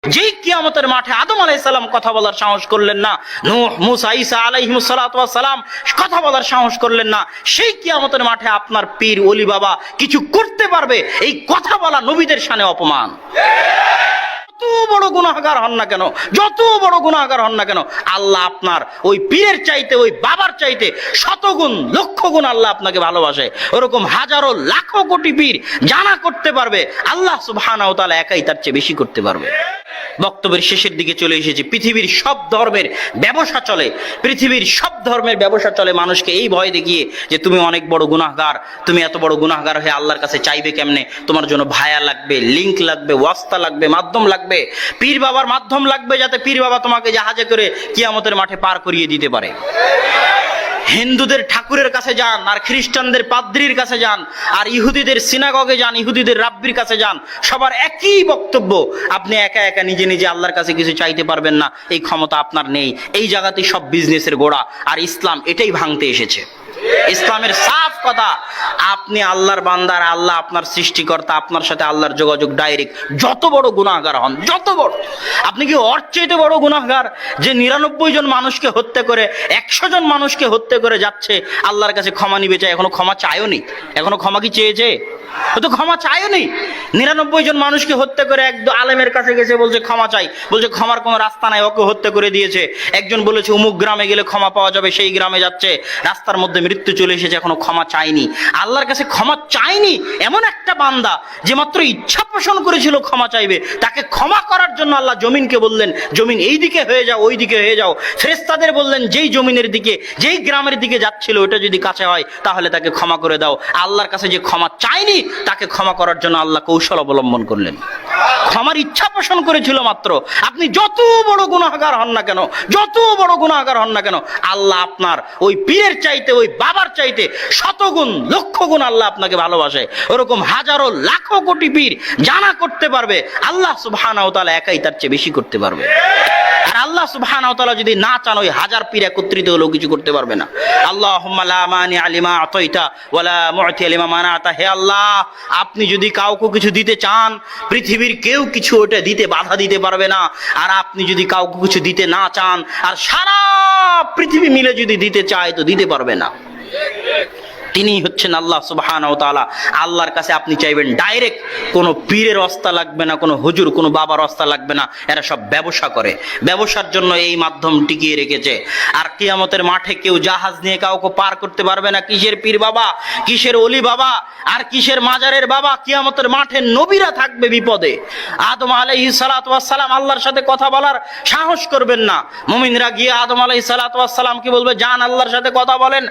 যেই কিয়ামতের মাঠে আদম আলাইহিস সালাম কথা বলার সাহস করলেন না, নূহ, মুসা, ঈসা আলাইহিমুস সালাতু ওয়াস সালাম কথা বলার সাহস করলেন না, সেই কিয়ামতের মাঠে আপনার পীর ওলি বাবা কিছু করতে পারবে? এই কথা বলা নবীদের শানে অপমান। যত বড় গুনাহগার হন না কেন, যত বড় গুনাহগার হন না কেন, আল্লাহ আপনার ওই পীরের চাইতে, ওই বাবার চাইতে শতগুণ লক্ষ গুণ আল্লাহ আপনাকে ভালোবাসে। ওরকম হাজারো লাখো কোটি পীর জানা করতে পারবে, আল্লাহ সুবহানাহু ওয়া তাআলা একাই তার চেয়ে বেশি করতে পারবে। বক্তব্যের শেষের দিকে চলে এসেছি। পৃথিবীর সব ধর্মের ব্যবসা চলে, পৃথিবীর সব ধর্মের ব্যবসা চলে মানুষকে এই ভয় দেখিয়ে যে তুমি অনেক বড় গুনাহগার, তুমি এত বড় গুনাহগার হয়ে আল্লাহর কাছে চাইবে কেমনে? তোমার জন্য ভায়া লাগবে, লিংক লাগবে, ওয়াস্তা লাগবে, মাধ্যম লাগবে, পীর বাবার মাধ্যম লাগবে, যাতে পীর বাবা তোমাকে জাহাজে করে কিয়ামতের মাঠে পার করিয়ে দিতে পারে। হিন্দুদের ঠাকুরের কাছে যান, আর খ্রিস্টানদের পাদ্রীর কাছে যান, আর ইহুদিদের সিনাগগে যান, ইহুদিদের রাব্বির কাছে যান, সবার একই বক্তব্য, আপনি একা একা নিজে নিজে আল্লাহর কাছে কিছু চাইতে পারবেন না, এই ক্ষমতা আপনার নেই। এই জায়গাতেই সব বিজনেসের গোড়া। আর ইসলাম এটাই ভাঙতে এসেছে। ইসলামের সাফ কথা, আপনি আল্লাহর বান্দার, আল্লাহ আপনার সৃষ্টিকর্তা, আপনার সাথে আল্লাহর যোগাযোগ ডাইরেক্ট। যত বড় গুনাহগার হন, যত বড়, আপনি কি ওর চাইতে বড় গুনাহগার যে 99 জন মানুষকে হত্যা করে, 100 জন মানুষকে হত্যা করে যাচ্ছে আল্লাহর কাছে ক্ষমা নিবে চাই? এখনো ক্ষমা চায়ও নি। এখনো ক্ষমা কি চেয়েছে? ও তো ক্ষমা চায়ও নি। 99 জন মানুষকে হত্যা করে এক আলেমের কাছে গেছে, বলছে ক্ষমা চাই, বলছে ক্ষমার কোনো রাস্তা নাই, ওকে হত্যা করে দিয়েছে। একজন বলেছে অমুক গ্রামে গেলে ক্ষমা পাওয়া যাবে, সেই গ্রামে যাচ্ছে, রাস্তার মধ্যে মৃত্যু চলে এসেছে, এখনো ক্ষমা চায়নি। আল্লাহর কাছে ক্ষমা চায়নি এমন একটা বান্দা যে মাত্র ইচ্ছা পোষণ করেছিল ক্ষমা চাইবে, তাকে ক্ষমা করার জন্য আল্লাহ জমিনকে বললেন, জমিন এই দিকে হয়ে যাও, ওই দিকে হয়ে যাও। ফেরেশতাদের বললেন, যেই জমিনের দিকে, যেই গ্রামের দিকে যাচ্ছিল ওটা যদি কাছে হয় তাহলে তাকে ক্ষমা করে দাও। আল্লাহর কাছে যে ক্ষমা চায়নি তাকে ক্ষমা করার জন্য আল্লাহ কৌশল অবলম্বন করলেন। ক্ষমার ইচ্ছা পোষণ করেছিল মাত্র। আপনি যত বড় গুনাহগার হন না কেন, যত বড় গুনাহগার হন না কেন, আল্লাহ আপনার ওই পীরের চাইতে, ওই বাবার চাইতে শতগুণ লক্ষ গুণ আল্লাহ আপনাকে ভালোবাসে। ওরকম হাজারো লাখো কোটি পীর জানা করতে পারবে, আল্লাহ সুবহানাহু ওয়া তাআলা একাই তার চেয়ে বেশি করতে পারবে। আর আল্লাহ সুবহানাহু ওয়া তাআলা যদি না চান, ওই হাজার পীর একত্রিত হলেও কিছু করতে পারবে না। আল্লাহুম্মা লা মানিআ লিমা আতাইতা ওয়া লা মু'তিয়া লিমা মানাতা। হে আল্লাহ, আপনি যদি কাউকে কিছু দিতে চান, পৃথিবীর কেউ কিছু ওটা দিতে বাধা দিতে পারবে না। আর আপনি যদি কাউকে কিছু দিতে না চান, আর সারা পৃথিবী মিলে যদি দিতে চায় তো দিতে পারবে না। তিনি হচ্ছেন আল্লাহ সুবহানাহু ওয়া তাআলা। আল্লাহর কাছে আপনি চাইবেন ডাইরেক্ট, কোনো পীরের রাস্তা লাগবে না, কোনো হুজুর, কোনো বাবার রাস্তা লাগবে না। এরা সব ব্যবসা করে, ব্যবসার জন্য এই মাধ্যম টিকিয়ে রেখেছে। আর কিয়ামতের মাঠে কেউ জাহাজ নিয়ে কাউকে পার করতে পারবে না। কিসের পীর বাবা, কিসের ওলি বাবা, আর কিসের মাজারের বাবা? কিয়ামতের মাঠে নবীরা থাকবে বিপদে। আদম আলাইহিস সালাতু ওয়াস সালাম আল্লাহর সাথে কথা বলার সাহস করবেন না। মুমিনরা গিয়ে আদম আলাইহিস সালাতু ওয়াস সালামকে বলবে, যান আল্লাহর সাথে কথা বলেন।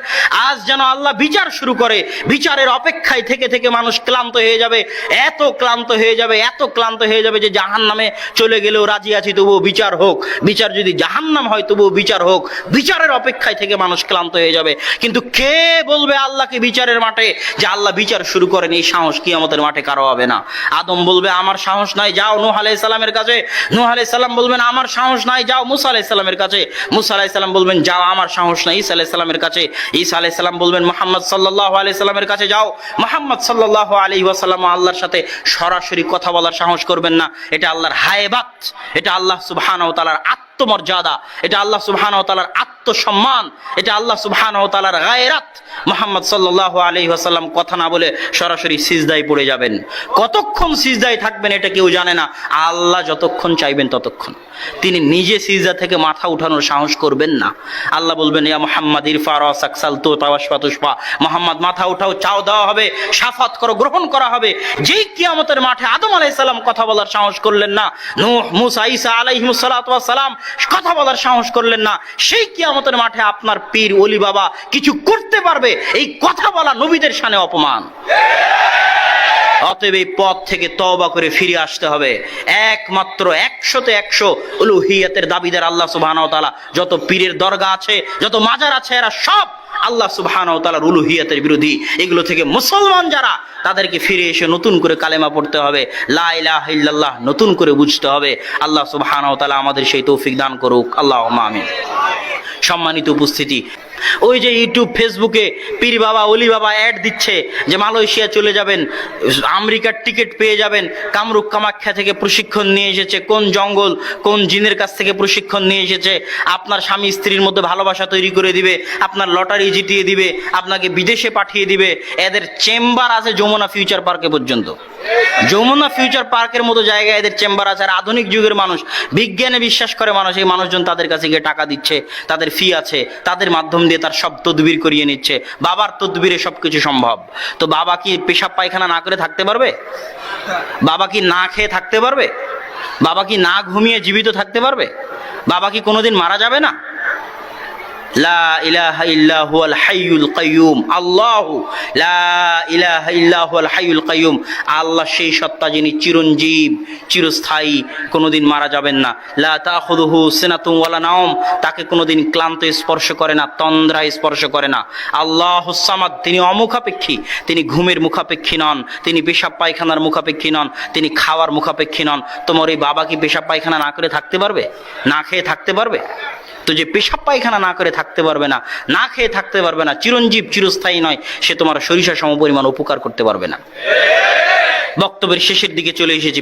আজ যেন আল্লাহ বিচার শুরু করে, বিচারের অপেক্ষায় থেকে থেকে মানুষ ক্লান্ত হয়ে যাবে, এত ক্লান্ত হয়ে যাবে, এত ক্লান্ত হয়ে যাবে যে জাহান্নামে চলে গেলেও রাজি আছি, তবুও বিচার হোক। বিচার যদি জাহান্নাম হয় তবুও বিচার হোক। বিচারের অপেক্ষায় থেকে মানুষ ক্লান্ত হয়ে যাবে। কিন্তু কে বলবে আল্লাহকে বিচারের মাঠে যে আল্লাহ বিচার শুরু করেন? এই সাহস কিয়ামতের মাঠে কারো হবে না। আদম বলবে, আমার সাহস নাই, যাও নূহ আলাইহিস সালামের কাছে। নূহ আলাইহিস সালাম বলবেন, আমার সাহস নাই, যাও মুসা আলাইহিস সালামের কাছে। মুসা আলাইহিস সালাম বলবেন, যাও, আমার সাহস নাই, ঈসা আলাইহিস সালামের কাছে। ঈসা আলাইহিস সালাম বলবেন, মুহাম্মদ সাল্লাল্লাহু আলাইহি সাল্লামের কাছে যাও। মুহাম্মদ সাল্লাল্লাহু আলাইহি ওয়াসাল্লাম আল্লাহর সাথে সরাসরি কথা বলার সাহস করবেন না। এটা আল্লাহর হায়বাত, এটা আল্লাহ সুবহানাহু ওয়া তাআলার আত্মমর্যাদা, এটা আল্লাহ সুবহানাহু ওয়া তাআলার আত্মসম্মান, এটা আল্লাহ সুবহানাহু ওয়া তাআলার গায়রাত। মুহাম্মদ সাল্লাল্লাহু আলাইহি ওয়াসাল্লাম কথা না বলে সরাসরি সিজদায় পড়ে যাবেন। কতক্ষণ সিজদায় থাকবেন এটা কেউ জানে না। আল্লাহ যতক্ষণ চাইবেন ততক্ষণ। তিনি নিজে সিজদা থেকে মাথা উঠানোর সাহস করবেন না। আল্লাহ বলবেন, ইয়া মুহাম্মদ ইরফা রাসাক সালতু তাওয়াশফা তুশফা। মুহাম্মদ মাথা উঠাও, চাও দেওয়া হবে, শাফাত করো, গ্রহণ করা হবে। যেই কিয়ামতের মাঠে আদম আলাইহিস সালাম কথা বলার সাহস করলেন না, নূহ, মুসা, ঈসা আলাইহিমুস সালাতু ওয়াস সালাম কথা বলার সাহস করলেন না, সেই কিয়ামতের মাঠে আপনার পীর ওলি বাবা কিছু করতে পারবে? এই কথা বলা নবীদের শানে অপমান। অতএব এই পথ থেকে তওবা করে ফিরে আসতে হবে। একমাত্র 100তে 100 উলুহিয়াতের দাবিদার আল্লাহ সুবহানাহু ওয়া তাআলা। যত পীরের দরগা আছে, যত মাজার আছে, এরা সব আল্লাহ সুবহানাহু ওয়া তাআলার উলুহিয়াতের বিরোধী। এগুলো থেকে মুসলমান যারা, তাদেরকে ফিরে এসে নতুন করে কালেমা পড়তে হবে, লা ইলাহা ইল্লাল্লাহ নতুন করে বুঝতে হবে। আল্লাহ সুবহানাহু ওয়া তাআলা আমাদের সেই তৌফিক দান করুক। আল্লাহুম্মা আমিন। সম্মানিত উপস্থিতি, ওই যে ইউটিউব ফেসবুকে পীর বাবা অলি বাবা অ্যাড দিচ্ছে যে মালয়েশিয়া চলে যাবেন, আমেরিকার টিকিট পেয়ে যাবেন, কামরূপ কামাখ্যা থেকে প্রশিক্ষণ নিয়ে এসেছে, কোন জঙ্গল কোন জিনের কাছ থেকে প্রশিক্ষণ নিয়ে এসেছে, আপনার স্বামী স্ত্রীর মধ্যে ভালোবাসা তৈরি করে দিবে, আপনার লটারি জিতিয়ে দিবে, আপনাকে বিদেশে পাঠিয়ে দিবে। এদের চেম্বার আছে যমুনা ফিউচার পার্কে পর্যন্ত। যমুনা ফিউচার পার্কের মতো জায়গায় এদের চেম্বার আছে। আর আধুনিক যুগের মানুষ, বিজ্ঞানে বিশ্বাস করে মানুষ, এই মানুষজন তাদের কাছে গিয়ে টাকা দিচ্ছে, তাদের ফি আছে, তাদের মাধ্যম দিয়ে তার সব তদবির করিয়ে নিচ্ছে। বাবার তদবিরে সবকিছু সম্ভব। তো বাবা কি পেশাব পায়খানা না করে থাকতে পারবে? বাবা কি না খেয়ে থাকতে পারবে? বাবা কি না ঘুমিয়ে জীবিত থাকতে পারবে? বাবা কি কোনোদিন মারা যাবে না? লা ইলাহা ইল্লা হুয়াল হাইয়ুল কাইয়ুম। আল্লাহু লা ইলাহা ইল্লা হুয়াল হাইয়ুল কাইয়ুম। আল্লাহ সেই সত্তা যিনি চিরঞ্জীব, চিরস্থায়ী, কোনোদিন মারা যাবেন না। লা তাখুযুহু সিনাতুন ওয়ালা নাওম, তাকে কোনোদিন ক্লান্ত স্পর্শ করে না, তন্দ্রা স্পর্শ করে না। আল্লাহুস সামাদ, তিনি অমুখাপেক্ষী, তিনি ঘুমের মুখাপেক্ষী নন, তিনি পেশাব পায়খানার মুখাপেক্ষী নন, তিনি খাওয়ার মুখাপেক্ষী নন। তোমার এই বাবা কি পেশাব পায়খানা না করে থাকতে পারবে? না খেয়ে থাকতে পারবে? তো যে পেশাব পায়খানা না করে থাকতে পারবে না, না খেয়ে থাকতে পারবে না, চিরঞ্জীব চিরস্থায়ী নয়, সে তোমার সরিষা সমপরিমাণ উপকার করতে পারবে না। বক্তব্যের শেষের দিকে চলে এসেছি।